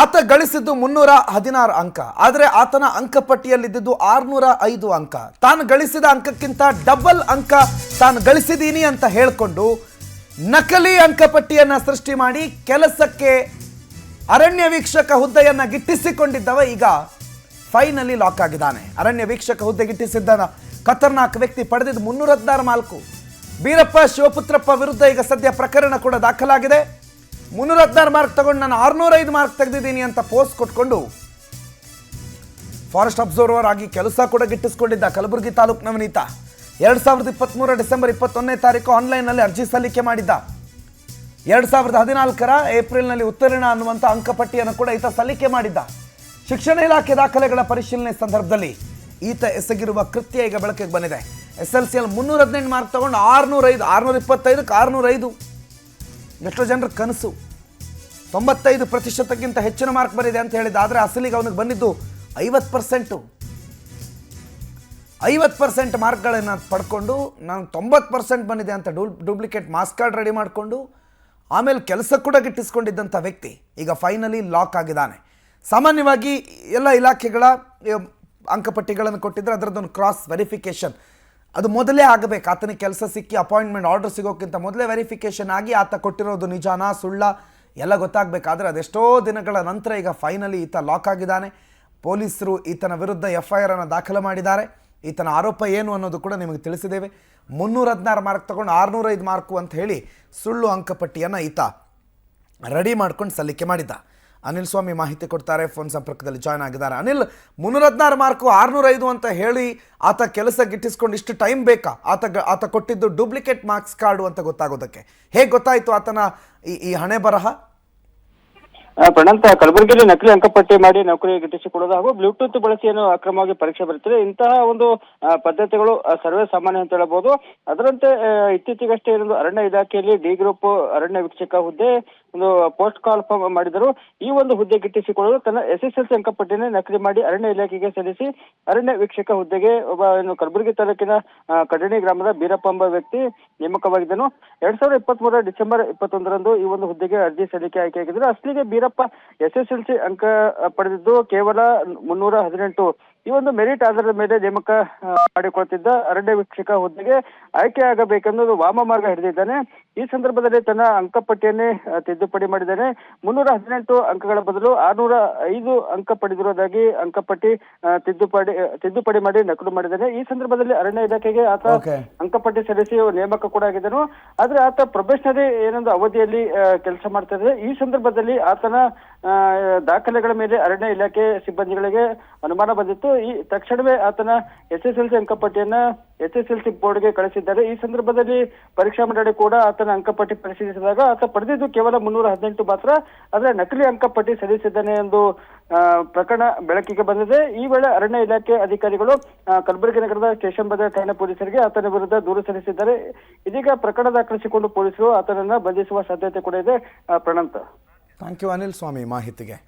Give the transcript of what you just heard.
ಆತ ಗಳಿಸಿದ್ದು 316 ಅಂಕ. ಆದರೆ ಆತನ ಅಂಕಪಟ್ಟಿಯಲ್ಲಿದ್ದು 605 ಅಂಕ. ತಾನು ಗಳಿಸಿದ ಅಂಕಕ್ಕಿಂತ ಡಬಲ್ ಅಂಕ ತಾನು ಗಳಿಸಿದ್ದೀನಿ ಅಂತ ಹೇಳಿಕೊಂಡು ನಕಲಿ ಅಂಕಪಟ್ಟಿಯನ್ನ ಸೃಷ್ಟಿ ಮಾಡಿ ಕೆಲಸಕ್ಕೆ ಅರಣ್ಯ ವೀಕ್ಷಕ ಹುದ್ದೆಯನ್ನ ಗಿಟ್ಟಿಸಿಕೊಂಡಿದ್ದವ ಈಗ ಫೈನಲಿ ಲಾಕ್ ಆಗಿದ್ದಾನೆ. ಅರಣ್ಯ ವೀಕ್ಷಕ ಹುದ್ದೆ ಗಿಟ್ಟಿಸಿದ್ದ ಖತರ್ನಾಕ್ ವ್ಯಕ್ತಿ ಪಡೆದಿದ್ದು 316 ಮಾರ್ಕು. ಬೀರಪ್ಪ ಶಿವಪುತ್ರಪ್ಪ ವಿರುದ್ಧ ಈಗ ಸದ್ಯ ಪ್ರಕರಣ ಕೂಡ ದಾಖಲಾಗಿದೆ. 316 ಮಾರ್ಕ್ ತಗೊಂಡು ನಾನು 605 ಮಾರ್ಕ್ ತೆಗೆದಿದ್ದೀನಿ ಅಂತ ಪೋಸ್ಟ್ ಕೊಟ್ಕೊಂಡು ಫಾರೆಸ್ಟ್ ಅಬ್ಸರ್ವರ್ ಆಗಿ ಕೆಲಸ ಕೂಡ ಗಿಟ್ಟಿಸಿಕೊಂಡಿದ್ದ ಕಲಬುರಗಿ ತಾಲೂಕಿನವನೀತ 2023 ಡಿಸೆಂಬರ್ 21ನೇ ತಾರೀಕು ಆನ್ಲೈನ್ನಲ್ಲಿ ಅರ್ಜಿ ಸಲ್ಲಿಕೆ ಮಾಡಿದ್ದ. 2014 ಏಪ್ರಿಲ್ನಲ್ಲಿ ಉತ್ತೀರ್ಣ ಅನ್ನುವಂಥ ಅಂಕಪಟ್ಟಿಯನ್ನು ಕೂಡ ಈತ ಸಲ್ಲಿಕೆ ಮಾಡಿದ್ದ. ಶಿಕ್ಷಣ ಇಲಾಖೆ ದಾಖಲೆಗಳ ಪರಿಶೀಲನೆ ಸಂದರ್ಭದಲ್ಲಿ ಈತ ಎಸಗಿರುವ ಕೃತ್ಯ ಈಗ ಬೆಳಕಿಗೆ ಬಂದಿದೆ. SLCಯಲ್ಲಿ 318 ಮಾರ್ಕ್ ತಗೊಂಡು 605, 625ಕ್ಕೆ 605. ಎಷ್ಟೋ ಜನರ ಕನಸು 95%ಕ್ಕಿಂತ ಹೆಚ್ಚಿನ ಮಾರ್ಕ್ ಬಂದಿದೆ ಅಂತ ಹೇಳಿದ್ದ. ಆದರೆ ಅಸಲಿಗೆ ಅವನಿಗೆ ಬಂದಿದ್ದು 50%. 50% ಮಾರ್ಕ್ಗಳನ್ನು ಪಡ್ಕೊಂಡು ನಾನು 90% ಬಂದಿದೆ ಅಂತ ಡೂಪ್ಲಿಕೇಟ್ ಮಾಸ್ ಕಾರ್ಡ್ ರೆಡಿ ಮಾಡಿಕೊಂಡು ಆಮೇಲೆ ಕೆಲಸ ಕೂಡ ಗಿಟ್ಟಿಸ್ಕೊಂಡಿದ್ದಂಥ ವ್ಯಕ್ತಿ ಈಗ ಫೈನಲಿ ಲಾಕ್ ಆಗಿದ್ದಾನೆ. ಸಾಮಾನ್ಯವಾಗಿ ಎಲ್ಲ ಇಲಾಖೆಗಳ ಅಂಕಪಟ್ಟಿಗಳನ್ನು ಕೊಟ್ಟಿದ್ದರೆ ಅದರದ್ದೊಂದು ಕ್ರಾಸ್ ವೆರಿಫಿಕೇಷನ್ ಅದು ಮೊದಲೇ ಆಗಬೇಕು. ಆತನಿಗೆ ಕೆಲಸ ಸಿಕ್ಕಿ ಅಪಾಯಿಂಟ್ಮೆಂಟ್ ಆರ್ಡರ್ ಸಿಗೋಕ್ಕಿಂತ ಮೊದಲೇ ವೆರಿಫಿಕೇಷನ್ ಆಗಿ ಆತ ಕೊಟ್ಟಿರೋದು ನಿಜಾನಾ ಸುಳ್ಳ ಎಲ್ಲ ಗೊತ್ತಾಗಬೇಕಾದ್ರೆ ಅದೆಷ್ಟೋ ದಿನಗಳ ನಂತರ ಈಗ ಫೈನಲಿ ಈತ ಲಾಕ್ ಆಗಿದ್ದಾನೆ. ಪೊಲೀಸರು ಈತನ ವಿರುದ್ಧ FIR ಅನ್ನು ದಾಖಲು ಮಾಡಿದ್ದಾರೆ. ಈತನ ಆರೋಪ ಏನು ಅನ್ನೋದು ಕೂಡ ನಿಮಗೆ ತಿಳಿಸಿದ್ದೇವೆ. 316 ಮಾರ್ಕ್ ತಗೊಂಡು 605 ಮಾರ್ಕು ಅಂತ ಹೇಳಿ ಸುಳ್ಳು ಅಂಕಪಟ್ಟಿಯನ್ನು ಈತ ರೆಡಿ ಮಾಡ್ಕೊಂಡು ಸಲ್ಲಿಕೆ ಮಾಡಿದ್ದ. ಅನಿಲ್ ಸ್ವಾಮಿ ಮಾಹಿತಿ ಕೊಡ್ತಾರೆ, ಫೋನ್ ಸಂಪರ್ಕದಲ್ಲಿ ಜಾಯ್ನ್ ಆಗಿದ್ದಾರೆ. ಅನಿಲ್, 316 ಮಾರ್ಕು 605 ಅಂತ ಹೇಳಿ ಆತ ಕೆಲಸ ಗಿಟ್ಟಿಸ್ಕೊಂಡು ಇಷ್ಟು ಟೈಮ್ ಬೇಕಾ? ಆತ ಕೊಟ್ಟಿದ್ದು ಡೂಪ್ಲಿಕೇಟ್ ಮಾರ್ಕ್ಸ್ ಕಾರ್ಡು ಅಂತ ಗೊತ್ತಾಗೋದಕ್ಕೆ ಹೇಗೆ ಗೊತ್ತಾಯಿತು ಆತನ ಈ ಹಣೆ ಬರಹ? ಪ್ರಣಂತ, ಕಲಬುರಗಿಯಲ್ಲಿ ನಕಲಿ ಅಂಕಪಟ್ಟಿ ಮಾಡಿ ನೌಕರಿ ಗಿಟ್ಟಿಸಿಕೊಡೋದು ಹಾಗೂ ಬ್ಲೂಟೂತ್ ಬಳಸಿಯನ್ನು ಅಕ್ರಮವಾಗಿ ಪರೀಕ್ಷೆ ಬರುತ್ತದೆ. ಇಂತಹ ಒಂದು ಪದ್ಧತಿಗಳು ಸರ್ವೇ ಸಾಮಾನ್ಯ ಅಂತ ಹೇಳಬಹುದು. ಅದರಂತೆ ಇತ್ತೀಚೆಗಷ್ಟೇ ಒಂದು ಅರಣ್ಯ ಇಲಾಖೆಯಲ್ಲಿ ಡಿ ಗ್ರೂಪ್ ಅರಣ್ಯ ವೀಕ್ಷಕ ಹುದ್ದೆ ಒಂದು ಪೋಸ್ಟ್ ಕಾಲ್ ಮಾಡಿದರು. ಈ ಒಂದು ಹುದ್ದೆ ಗಿಟ್ಟಿಸಿಕೊಳ್ಳಲು ತನ್ನ SSLC ಅಂಕಪಟ್ಟಿಯನ್ನು ನಕಲಿ ಮಾಡಿ ಅರಣ್ಯ ಇಲಾಖೆಗೆ ಸಲ್ಲಿಸಿ ಅರಣ್ಯ ವೀಕ್ಷಕ ಹುದ್ದೆಗೆ ಒಬ್ಬ ಕಲಬುರಗಿ ತಾಲೂಕಿನ ಕಡಣಿ ಗ್ರಾಮದ ಬೀರಪ್ಪ ಎಂಬ ವ್ಯಕ್ತಿ ನೇಮಕವಾಗಿದ್ದನು. 2023 ಡಿಸೆಂಬರ್ 21ರಂದು ಈ ಒಂದು ಹುದ್ದೆಗೆ ಅರ್ಜಿ ಸಲ್ಲಿಕೆ ಆಯ್ಕೆಯಾಗಿದ್ದರು. ಅಸಲಿಗೆ ಬೀರಪ್ಪ SSLC ಅಂಕ ಪಡೆದಿದ್ದು ಕೇವಲ 318. ಈ ಒಂದು ಮೆರಿಟ್ ಆಧಾರದ ಮೇಲೆ ನೇಮಕ ಮಾಡಿಕೊಳ್ತಿದ್ದ ಅರಣ್ಯ ವೀಕ್ಷಕ ಹುದ್ದೆಗೆ ಆಯ್ಕೆ ಆಗಬೇಕೆಂದು ವಾಮಮಾರ್ಗ ಹಿಡಿದಿದ್ದಾನೆ. ಈ ಸಂದರ್ಭದಲ್ಲಿ ತನ್ನ ಅಂಕಪಟ್ಟಿಯನ್ನೇ ತಿದ್ದುಪಡಿ ಮಾಡಿದ್ದಾನೆ. 318 ಅಂಕಗಳ ಬದಲು 605 ಅಂಕ ಪಡೆದಿರುವುದಾಗಿ ಅಂಕಪಟ್ಟಿ ತಿದ್ದುಪಡಿ ಮಾಡಿ ನಕಲು ಮಾಡಿದ್ದಾನೆ. ಈ ಸಂದರ್ಭದಲ್ಲಿ ಅರಣ್ಯ ಇಲಾಖೆಗೆ ಆತ ಅಂಕಪಟ್ಟಿ ಸಲ್ಲಿಸಿ ನೇಮಕ ಕೂಡ ಆಗಿದ್ದನು. ಆದ್ರೆ ಆತ ಪ್ರೊಬೇಷನರಿ ಏನೊಂದು ಅವಧಿಯಲ್ಲಿ ಕೆಲಸ ಮಾಡ್ತಾ ಇದ್ದಾರೆ. ಈ ಸಂದರ್ಭದಲ್ಲಿ ಆತನ ದಾಖಲೆಗಳ ಮೇಲೆ ಅರಣ್ಯ ಇಲಾಖೆ ಸಿಬ್ಬಂದಿಗಳಿಗೆ ಅನುಮಾನ ಬಂದಿತ್ತು. ಈ ತಕ್ಷಣವೇ ಆತನ SSLC ಅಂಕಪಟ್ಟಿಯನ್ನ SSLC ಬೋರ್ಡ್ಗೆ ಕಳಿಸಿದ್ದಾರೆ. ಈ ಸಂದರ್ಭದಲ್ಲಿ ಪರೀಕ್ಷಾ ಮಂಡಳಿ ಕೂಡ ಆತನ ಅಂಕಪಟ್ಟಿ ಪರಿಶೀಲಿಸಿದಾಗ ಆತ ಪಡೆದಿದ್ದು ಕೇವಲ 318 ಮಾತ್ರ. ಆದ್ರೆ ನಕಲಿ ಅಂಕಪಟ್ಟಿ ಸಲ್ಲಿಸಿದ್ದಾನೆ ಎಂದು ಪ್ರಕರಣ ಬೆಳಕಿಗೆ ಬಂದಿದೆ. ಈ ವೇಳೆ ಅರಣ್ಯ ಇಲಾಖೆ ಅಧಿಕಾರಿಗಳು ಕಲಬುರಗಿ ನಗರದ ಸ್ಟೇಷನ್ ಬದ ಠಾಣೆ ಪೊಲೀಸರಿಗೆ ಆತನ ವಿರುದ್ಧ ದೂರು ಸಲ್ಲಿಸಿದ್ದಾರೆ. ಇದೀಗ ಪ್ರಕರಣ ದಾಖಲಿಸಿಕೊಂಡು ಪೊಲೀಸರು ಆತನನ್ನ ಬಂಧಿಸುವ ಸಾಧ್ಯತೆ ಕೂಡ ಇದೆ. ಪ್ರಣಂತ, ಥ್ಯಾಂಕ್ ಯು ಅನಿಲ್ ಸ್ವಾಮಿ ಮಾಹಿತಿಗೆ.